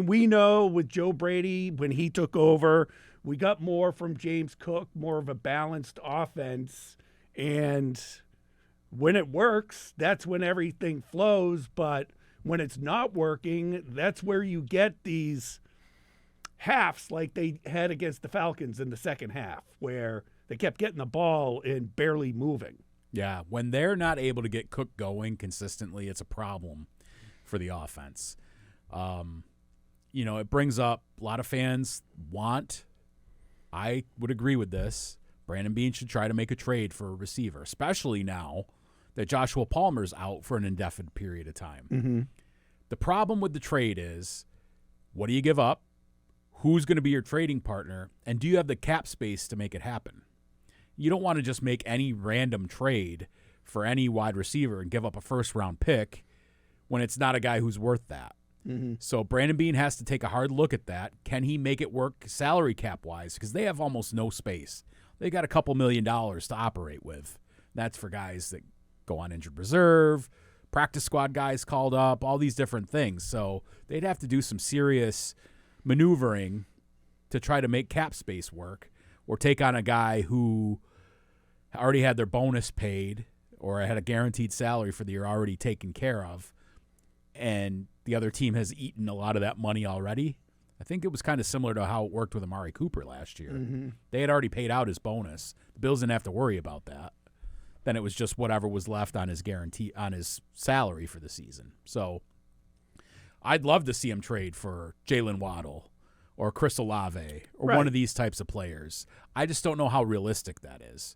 we know with Joe Brady, when he took over, we got more from James Cook, more of a balanced offense. And when it works, that's when everything flows. But when it's not working, that's where you get these halves like they had against the Falcons in the second half, where they kept getting the ball and barely moving. Yeah, when they're not able to get Cook going consistently, it's a problem for the offense. It brings up a lot of fans I would agree with this. Brandon Beane should try to make a trade for a receiver, especially now that Joshua Palmer's out for an indefinite period of time. Mm-hmm. The problem with the trade is, what do you give up? Who's going to be your trading partner? And do you have the cap space to make it happen? You don't want to just make any random trade for any wide receiver and give up a first-round pick when it's not a guy who's worth that. Mm-hmm. So Brandon Beane has to take a hard look at that. Can he make it work salary cap-wise? Because they have almost no space. They got a couple $1 million to operate with. That's for guys that go on injured reserve, practice squad guys called up, all these different things. So they'd have to do some serious maneuvering to try to make cap space work, or take on a guy who already had their bonus paid or had a guaranteed salary for the year already taken care of, and the other team has eaten a lot of that money already. I think it was kind of similar to how it worked with Amari Cooper last year. Mm-hmm. They had already paid out his bonus. The Bills didn't have to worry about that. Then it was just whatever was left on his guarantee, on his salary for the season. So I'd love to see him trade for Jalen Waddle or Chris Olave or one of these types of players. I just don't know how realistic that is.